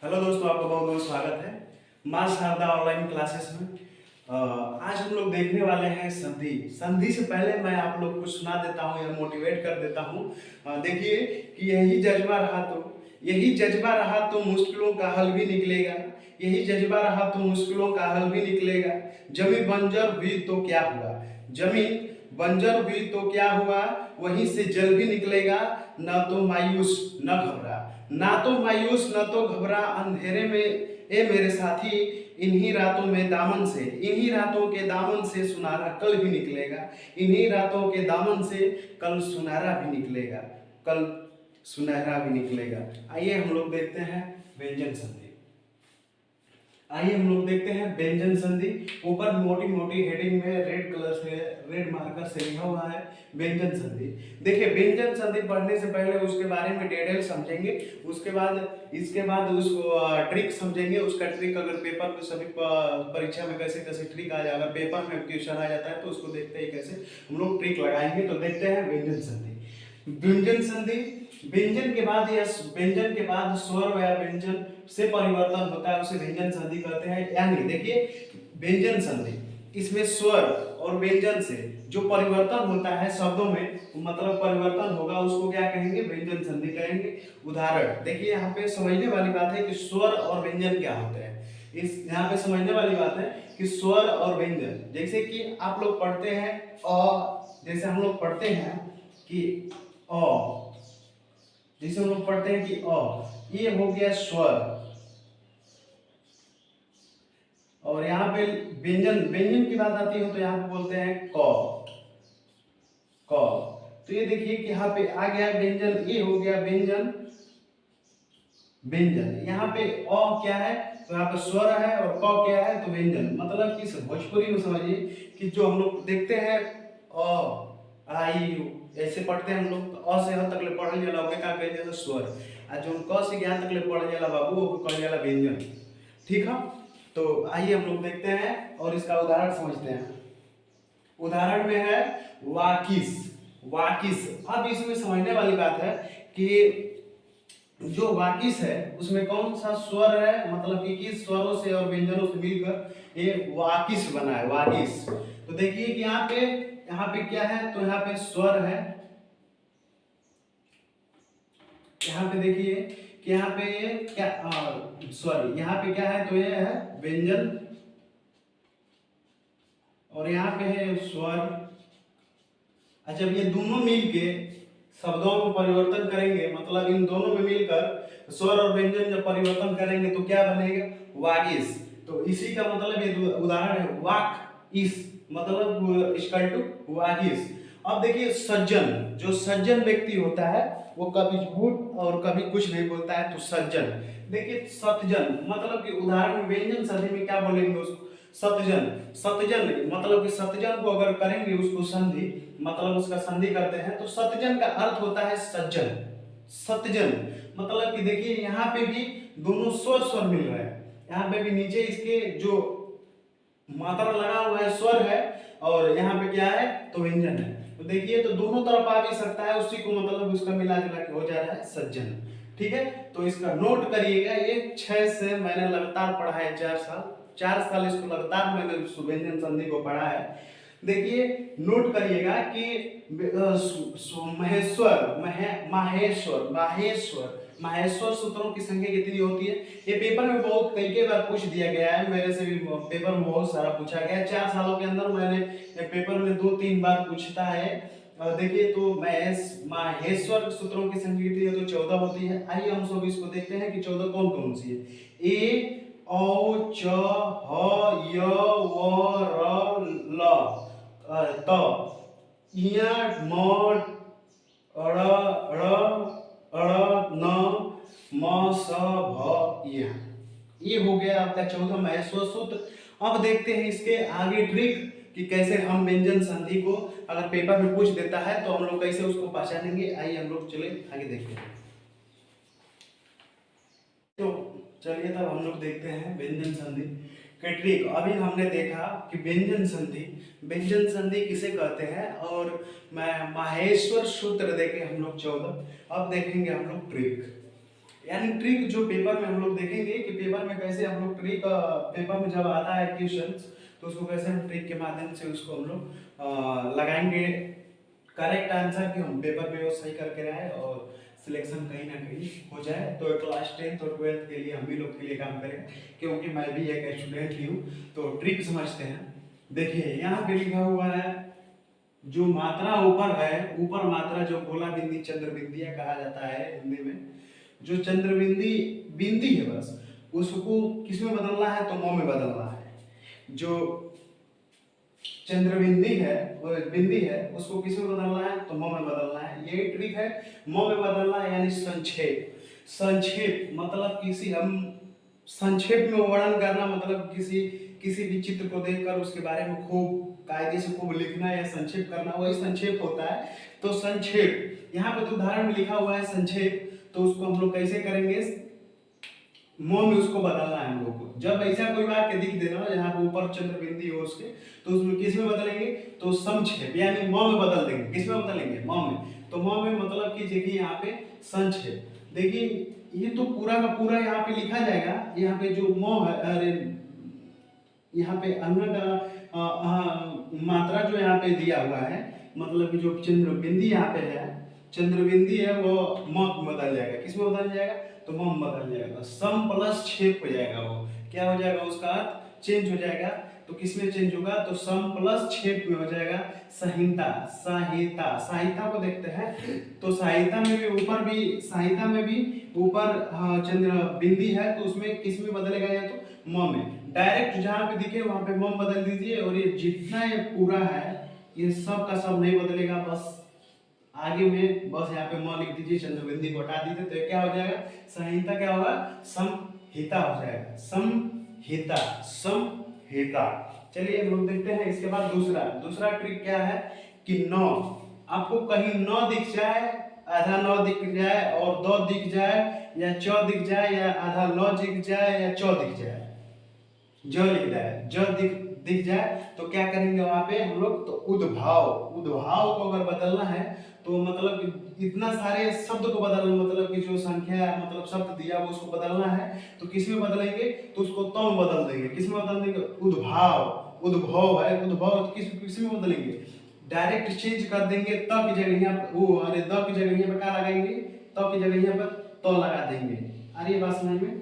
Hello दोस्तों, आपका बहुत बहुत स्वागत है माँ शारदा ऑनलाइन क्लासेस में। आज हम लोग देखने वाले हैं संधि। संधि से पहले मैं आप लोग को सुना देता हूँ या मोटिवेट कर देता हूँ। देखिए कि यही जज्बा रहा तो मुश्किलों का हल भी निकलेगा। यही जज्बा रहा तो मुश्किलों का हल भी निकलेगा। जमीन बंजर हुई तो क्या हुआ, जमीन बंजर हुई तो क्या हुआ, वहीं से जल भी निकलेगा। न तो मायूस न घबरा, ना तो मायूस न तो घबरा अंधेरे में ए मेरे साथी। इन्हीं रातों में दामन से, इन्हीं रातों के दामन से सुनहरा कल भी निकलेगा। इन्हीं रातों के दामन से कल सुनहरा भी निकलेगा, कल सुनहरा भी निकलेगा। आइए हम लोग देखते हैं व्यंजन संधि। आइए हम लोग देखते हैं व्यंजन संधि। ऊपर मोटी मोटी हेडिंग में रेड कलर से, रेड मार्कर से लिखा हुआ है व्यंजन संधि। देखिए, व्यंजन संधि पढ़ने से पहले उसके बारे में डिटेल समझेंगे। उसके बाद इसके बाद उसको ट्रिक समझेंगे। उसका ट्रिक अगर पेपर में सभी परीक्षा में कैसे कैसे ट्रिक आ जाए, अगर पेपर में क्वेश्चन आ जाता है तो उसको देखते ही कैसे हम लोग ट्रिक लगाएंगे। तो देखते हैं व्यंजन संधि। व्यंजन संधि, व्यंजन के बाद या व्यंजन के बाद स्वर या व्यंजन से परिवर्तन होता है, उसे व्यंजन संधि कहते हैं। यानी देखिए, व्यंजन संधि इसमें स्वर और व्यंजन से जो परिवर्तन होता है शब्दों में, मतलब परिवर्तन होगा, उसको क्या कहेंगे, व्यंजन संधि कहेंगे। उदाहरण देखिए, यहाँ पे समझने वाली बात है कि स्वर और व्यंजन क्या होते हैं। इस यहाँ पे समझने वाली बात है कि स्वर और व्यंजन, जैसे कि आप लोग पढ़ते हैं जैसे हम लोग पढ़ते हैं कि अ, जैसे हम लोग पढ़ते हैं कि ये हो गया स्वर। और यहाँ पे व्यंजन, व्यंजन की बात आती है तो यहाँ पे बोलते हैं क। तो ये देखिए कि यहाँ पे आ गया व्यंजन, ये हो गया व्यंजन। व्यंजन यहाँ पे क्या है, तो यहाँ पे स्वर है, और क क्या है, तो व्यंजन। मतलब कि भोजपुरी में समझिए कि जो हम लोग देखते हैं आई ऐसे पढ़ते हैं हम लोग, तो अ से ह तक ले पढ़ल जाला, ओके का कहल जाला स्वर। आ जो क से ज्ञान तक ले पढ़ल जाला बाबू, ओके कहल जाला व्यंजन। ठीक है, तो आइए हम लोग देखते हैं और इसका उदाहरण समझते हैं। उदाहरण में है वाकिस। वाकिस, अब इसमें समझने वाली बात है कि जो वाकिस है उसमें कौन सा स्वर है, मतलब कि किस स्वरों से और व्यंजनों से मिलकर ये वाकिस बना है, वाकिस। तो देखिए कि यहाँ पे क्या है, तो यहाँ पे स्वर है। यहाँ पे देखिए कि यहाँ पे ये क्या, सॉरी, यहाँ पे क्या है, तो ये है व्यंजन, और यहाँ पे है स्वर। अच्छा, ये दोनों मिलके शब्दों में परिवर्तन करेंगे, मतलब इन दोनों में मिलकर स्वर और व्यंजन जब परिवर्तन करेंगे तो क्या बनेगा, वागिस। तो इसी का मतलब ये उदाहरण है वाक इस, मतलब इक्वल टू वागिस। अब देखिए सज्जन, जो सज्जन व्यक्ति होता है वो कभी झूठ और कभी कुछ नहीं बोलता है, तो सज्जन। देखिए सतजन, मतलब कि उदाहरण व्यंजन संधि में क्या बोलेंगे उसको, सतजन। सतजन मतलब कि सतजन को अगर करेंगे उसको संधि, मतलब उसका संधि करते हैं, तो सतजन का अर्थ होता है सज्जन। सतजन मतलब कि देखिए यहाँ पे भी दोनों स्वर स्वर मिल रहे हैं। यहाँ पे भी नीचे इसके जो मात्रा लगा हुआ है स्वर है, और यहाँ पे क्या है, तो व्यंजन है। तो देखिए, तो दोनों तरफ आ भी सकता है, उसी को मतलब उसका मिला जुला के हो जा रहा है सज्जन। ठीक है, तो इसका नोट करिएगा। ये 6 से मैंने लगातार पढ़ा है, 4 साल इसको लगातार मैंने व्यंजन संधि को पढ़ा है। देखिए नोट करिएगा कि महेश्वर, माहेश्वर, माहेश्वर, माहेश्वर सूत्रों की संख्या कितनी होती है। ये पेपर में बहुत कई बार पूछ दिया गया है, मेरे से भी पेपर में बहुत सारा पूछा गया है। 4 सालों के अंदर मैंने पेपर में 2-3 बार पूछता है। देखिए, तो माहेश्वर सूत्रों की संख्या कितनी है, तो 14 होती है। आइए हम सब इसको देखते हैं कि 14 कौन कौन सी है। ए औ च ह य व र ल त इया म अड़ न म स भ इया। ये हो गया आपका 14 महेश्वर सूत्र। अब देखते हैं इसके आगे ट्रिक कि कैसे हम व्यंजन संधि को अगर पेपर में पूछ देता है तो हम लोग कैसे उसको पहचानेंगे। आइए हम लोग चले आगे देखते हैं। तो चलिए तब हम लोग देखते हैं व्यंजन संधि के ट्रिक। अभी हमने देखा कि व्यंजन संधि, व्यंजन संधि किसे कहते हैं, और मैं माहेश्वर सूत्र देखे हम लोग 14। अब देखेंगे हम लोग ट्रिक। यानी ट्रिक जो पेपर में हम लोग देखेंगे कि पेपर में कैसे हम लोग ट्रिक, पेपर में जब आता है क्वेश्चंस तो उसको कैसे हम ट्रिक के माध्यम से उसको हम लोग लगाएंगे करेक्ट आंसर कि हम पेपर में वो सही करके आए और सिलेक्शन कहीं ना कहीं हो जाए। तो क्लास 10th और 12th के लिए हम भी लोग के लिए काम करें, क्योंकि मैं भी एक स्टूडेंट ही हूँ। तो ट्रिक समझते हैं। देखिए यहाँ पे लिखा हुआ है, जो मात्रा ऊपर है, ऊपर मात्रा जो गोला बिंदी चंद्र बिंदिया कहा जाता है हिंदी में, जो चंद्र बिंदी बिंदी है बस उसको किस में बदलना है, तो मौ में बदलना है। जो चंद्र बिंदी है वो बिंदी है उसको किस में बदलना है, तो मौ में बदलना है। यही ट्रिक है, मौ में बदलना है। यानी संक्षेप, संक्षेप मतलब किसी हम संक्षेप में वर्णन करना, मतलब किसी किसी भी चित्र को देखकर उसके बारे में खूब कायदे से खूब लिखना या संक्षेप करना, वही संक्षेप होता है। तो संक्षेप यहाँ पे तो उदाहरण में लिखा हुआ है संक्षेप, तो उसको हम लोग कैसे करेंगे, मौ में उसको बदलना है हम लोग को। जब ऐसा कोई वाक्य दिख देना जहाँ पे ऊपर चंद्र बिंदी हो उसके, तो उसमें किस में बदलेंगे, तो संक्षेप यानी मौ में बदल देंगे। किस में बदलेंगे, मौ में। तो मौ में मतलब कि देखिए यहाँ पे संक्षेप, देखिए ये तो पूरा का पूरा यहाँ पे लिखा जाएगा। यहाँ पे जो मौ है, अरे यहाँ पे अन्न का मात्रा जो यहाँ पे दिया हुआ है, मतलब कि जो चंद्र बिंदी यहाँ पे है, चंद्र बिंदी है वो मौ में बदल जाएगा। किस में बदल जाएगा, तो मौ में बदल जाएगा। सम प्लस क्षेप हो जाएगा, वो क्या हो जाएगा, उसका अर्थ चेंज हो जाएगा। तो किस में चेंज होगा, तो सम प्लस क्षेप में हो जाएगा संहिता। संहिता, संहिता को देखते हैं तो संहिता में भी ऊपर भी, संहिता में भी ऊपर चंद्र बिंदी है तो उसमें किस में बदलेगा, या तो मौ में। डायरेक्ट जहां पे दिखे वहां पे मौ बदल दीजिए, और ये जितना ये पूरा है ये सब का सब नहीं बदलेगा, बस आगे में बस यहाँ पे म लिख दीजिए, चंद्र बिंदी को हटा दीजिए, तो क्या हो जाएगा, संहिता क्या होगा, समहिता हो जाएगा। समहिता, समहिता। चलिए हम लोग देखते हैं इसके बाद दूसरा दूसरा ट्रिक क्या है कि नौ, आपको कहीं नौ दिख जाए, आधा नौ दिख जाए और दो दिख जाए, या चौ दिख जाए, या आधा नौ दिख जाए, या चौ दिख जाए, ज लिख जाए, ज दिख जाए, तो क्या करेंगे वहां पे हम लोग, तो उद्भाव, उद्भाव को अगर बदलना है तो मतलब इतना सारे शब्द को बदलना, मतलब कि जो संख्या मतलब शब्द दिया वो उसको बदलना है, तो किस में बदलेंगे, तो उसको त में बदल देंगे। किस में बदल देंगे, उद्भाव, उद्भव है, उद्भव तो किस में बदलेंगे, डायरेक्ट चेंज कर देंगे। त की जगह यहाँ पर वो, अरे द की जगह यहाँ पर क्या लगाएंगे, त की जगह यहाँ पर त लगा देंगे। अरे ये बात समझ में।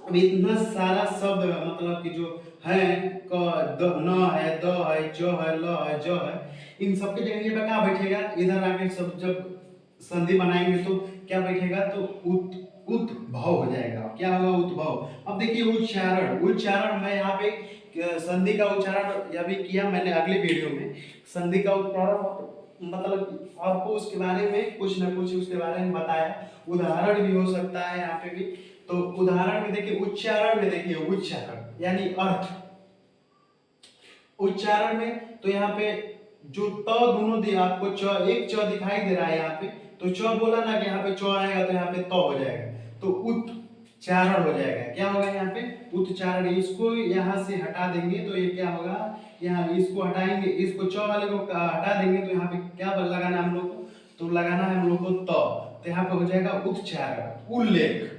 अब इतना सारा शब्द मतलब कि जो है, क द न है, द है, ज है, ल है, ज है, इन सबके जगह ये क्या बैठेगा, इधर आके सब जब संधि बनाएंगे तो क्या बैठेगा, तो उद्भव हो जाएगा। क्या होगा, उद्भव। अब देखिए उच्चारण, उच्चारण मैं यहाँ पे संधि का उच्चारण अभी किया मैंने अगले वीडियो में। संधि का उच्चारण मतलब आपको उसके बारे में कुछ ना कुछ उसके बारे में बताया, उदाहरण भी हो सकता है यहाँ पे भी। तो उदाहरण में देखिए, उच्चारण में देखिए, उच्चारण यानी अर्थ। उच्चारण में तो यहाँ पे जो त दोनों दी आपको च, एक च दिखाई दे रहा है यहाँ पे, तो च बोला ना कि यहाँ पे च आएगा तो यहाँ पे त हो जाएगा, तो उच्चारण हो जाएगा। क्या होगा यहाँ पे, उच्चारण। इसको यहाँ से हटा देंगे तो ये क्या होगा, यहाँ इसको हटाएंगे, इसको च वाले को हटा देंगे तो यहाँ पे क्या लगाना है हम लोग को, तो लगाना है हम लोग को त, तो यहाँ पे हो जाएगा उच्चारण। उल्लेख,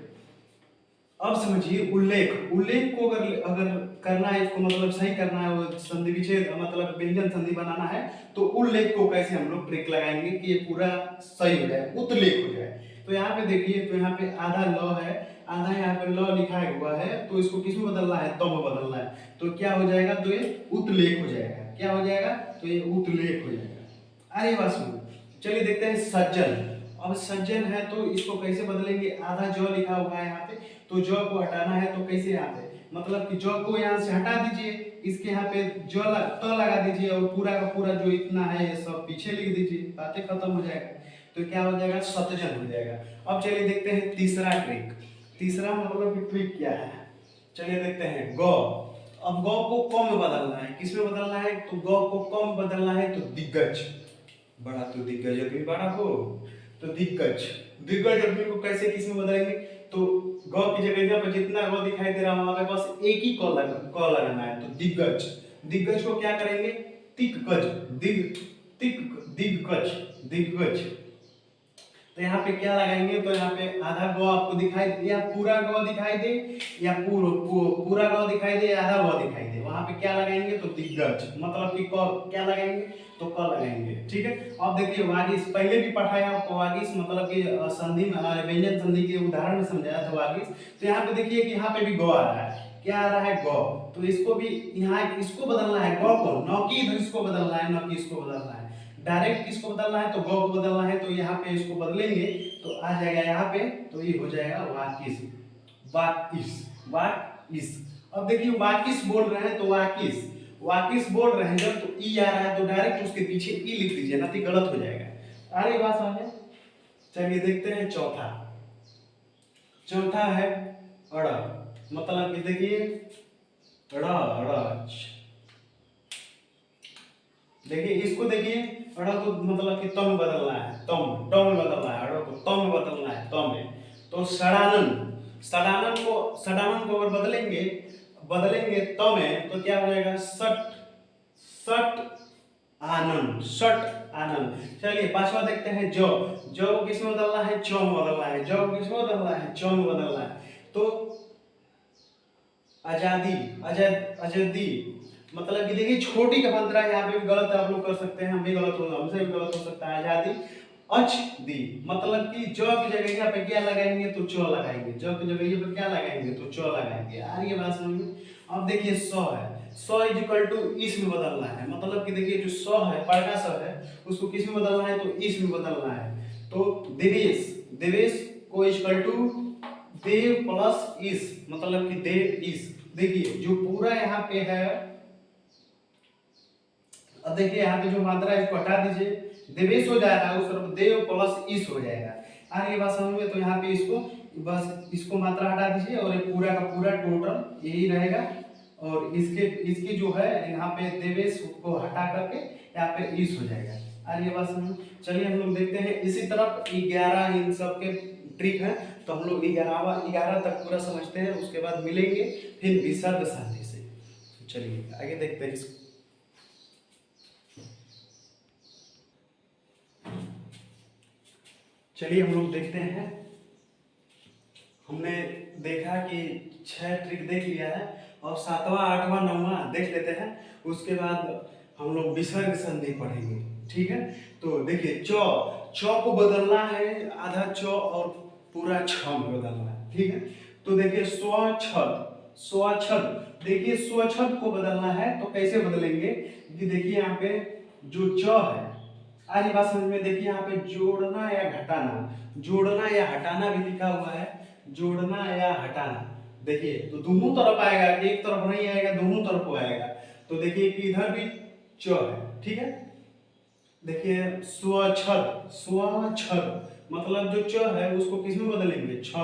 अब समझिए उल्लेख, उल्लेख को अगर अगर करना है, इसको मतलब सही करना है, वो संधि विच्छेद मतलब व्यंजन संधि बनाना है, तो उल्लेख को कैसे हम लोग ट्रिक लगाएंगे कि ये पूरा सही हो जाए, उत्लेख हो जाए। तो यहाँ पे देखिए, तो यहाँ पे आधा ल है, आधा यहाँ पे ल लिखा हुआ है, तो इसको किस में बदलना है, त में बदलना है, तो क्या हो जाएगा, तो ये उत्लेख हो जाएगा। क्या हो जाएगा, तो ये उत्लेख हो जाएगा। अरे बात सुनो, चलिए देखते हैं सज्जन। अब सज्जन है तो इसको कैसे बदलेंगे, आधा ज लिखा हुआ है यहाँ पे, तो ज को हटाना है तो कैसे, यहाँ पे मतलब कि ज को यहाँ से हटा दीजिए, इसके यहाँ पे त लगा दीजिए, और पूरा का पूरा जो इतना है ये सब पीछे लिख दीजिए, बातें खत्म हो जाएगा। तो क्या हो जाएगा, सतजन हो जाएगा। अब चलिए देखते हैं तीसरा ट्रिक। तीसरा मतलब कि ट्रिक क्या है, चलिए देखते हैं ग। अब ग को क में बदलना है, किस में बदलना है, तो ग को क में बदलना है, तो दिग्गज, बड़ा तो दिग्गज आदमी बड़ा हो, तो दिग्गज, दिग्गज आदमी को कैसे किस में बदलेंगे, तो ग की जगह पर जितना ग दिखाई दे रहा है वहां पे बस एक ही क लगाना है, तो दिग्गज। दिग्गज को क्या करेंगे, तिकगज, दिग्गज, दिग्गज। तो तो यहाँ पे क्या लगाएंगे, तो यहाँ पे आधा गौ आपको दिखाई दे या पूरा गौ दिखाई दे या पूरा गौ दिखाई दे या आधा गौ दिखाई दे, वहां पे क्या लगाएंगे, तो दिग्गज मतलब कि क्या लगाएंगे, तो क लगाएंगे। ठीक है। अब देखिए वागिश पहले भी पढ़ाया आपको, वागिश मतलब कि संधि में व्यंजन संधि के उदाहरण में समझाया था वागिश। तो यहाँ पे देखिए कि यहाँ पे भी गौ आ रहा है, क्या आ रहा है, गौ। तो इसको भी यहाँ इसको बदलना है, गौ को, न कि इधर इसको बदलना है, न कि इसको बदलना है, डायरेक्ट किसको बदलना है, तो गौ को बदलना है। तो यहाँ पे इसको बदलेंगे तो आ जाएगा यहाँ पे, तो ये हो जाएगा वाकिस, वाकिस, वाकिस। अब देखिए वाकिस बोल रहे हैं तो वाकिस, वाकिस बोल रहे हैं जब, तो ई आ रहा है तो डायरेक्ट उसके पीछे ई लिख दीजिए, ना तो गलत हो जाएगा। आ रही बात समझ। चलिए देखते हैं चौथा। चौथा है अड़, मतलब कि देखिए देखिए इसको देखिए, अड़ को मतलब कि तम में बदलना है, तम में बदलना है, अड़ को तम में बदलना है, तम में। तो सड़ानन को अगर बदलेंगे त में, तो क्या हो जाएगा, सट आनंद। चलिए पांचवा देखते हैं जो को किस में बदलना है, चौ में बदलना है, जो को किस में बदलना है, चौ में बदलना है। तो आजादी मतलब कि देखिए छोटी का बन रहा है, यहाँ पे भी गलत आप लोग कर सकते हैं, हमसे भी गलत हो सकता है। आजादी अच दी मतलब कि जो की जगह यहाँ पे क्या लगाएंगे, तो चौ लगाएंगे, जो की जगह पे क्या लगाएंगे, तो चौ लगाएंगे। आ रही है बात समझ में। अब देखिए सौ है, सौ इज इक्वल टू इस में बदलना है, मतलब कि देखिए जो सौ है, बड़का सौ है, उसको किस में बदलना है, तो इस में बदलना है। तो देवेश को इक्वल टू देव प्लस इस, मतलब कि देव इस। देखिए जो पूरा यहाँ पे है, अब देखिए यहाँ पे जो मात्रा है इसको हटा दीजिए, देवेश हो जाएगा, उस तरफ देव प्लस इस हो जाएगा। आ रही बात समझ में। तो यहाँ पे इसको बस इसको मात्रा हटा दीजिए और ये पूरा का पूरा टोटल यही रहेगा, और इसकी जो है यहाँ पे देवेश को हटा करके यहाँ पे इस हो जाएगा। आ रही बात समझ। चलिए हम लोग देखते हैं इसी तरफ 11 इन सब के ट्रिक है, तो हम लोग 11 तक पूरा समझते हैं, उसके बाद मिलेंगे फिर विसर्ग संधि से। चलिए आगे देखते हैं इसको। चलिए हम लोग देखते हैं, हमने देखा कि 6 ट्रिक देख लिया है, और 7वां 8वां 9वां देख लेते हैं, उसके बाद हम लोग विसर्ग संधि पढ़ेंगे। ठीक है। तो देखिए चौ को बदलना है, आधा चौ और पूरा छ में बदलना है। ठीक है। तो देखिए स्वच्छद देखिए स्वच्छद को बदलना है, तो कैसे बदलेंगे कि देखिए यहाँ पे जो च है, आज बात समझ में। देखिए यहाँ पे जोड़ना या हटाना भी लिखा हुआ है, जोड़ना या हटाना। देखिए तो दोनों तरफ आएगा, एक तरफ नहीं आएगा, दोनों तरफ आएगा। तो देखिए कि इधर भी च है। ठीक है। देखिए स्वच्छद मतलब जो च है उसको किस में बदलेंगे, छ।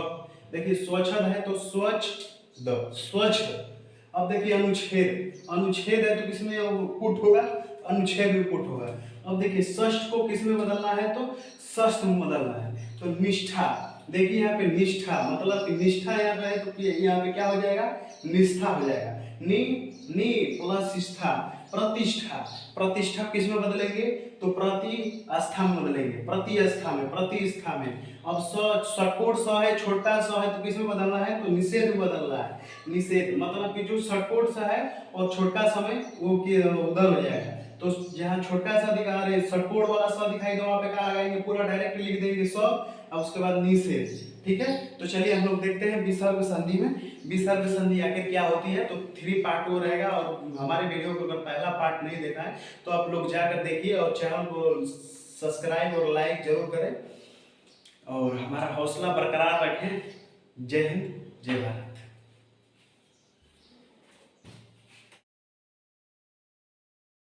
देखिए स्वच्छद है तो स्वच्छ। अब देखिए अनुच्छेद है तो किसमें पुट होगा, अनुच्छेद में पुट होगा। अब देखिए षष्ठ को किस में बदलना है, तो षष्ठ में बदलना है। तो निष्ठा, देखिए यहाँ पे निष्ठा मतलब कि निष्ठा यहाँ पे है, तो यहाँ पे क्या हो जाएगा, निष्ठा हो जाएगा। नी प्लस निष्ठा, प्रतिष्ठा किस में बदलेंगे, तो प्रतिष्ठा में बदलेंगे, प्रतिष्ठा में। अब षटकोण स है, छोटा स है, तो किस में बदलना है, तो निषेध में बदलना है। निषेध मतलब कि जो षटकोण स है और छोटा स में वो उधर हो जाएगा। तो जहाँ छोटा सा दिखा रहे षटकोण वाला स दिखाई दो, वहां पे क्या लगाएंगे, पूरा डायरेक्ट लिख देंगे स, और उसके बाद निषेध। ठीक है। तो चलिए हम लोग देखते हैं विसर्ग संधि में, विसर्ग संधि आखिर क्या होती है। तो 3 पार्ट वो रहेगा, और हमारे वीडियो को अगर पहला पार्ट नहीं देखा है तो आप लोग जाकर देखिए, और चैनल को सब्सक्राइब और लाइक जरूर करें, और हमारा हौसला बरकरार रखें। जय हिंद, जय भारत।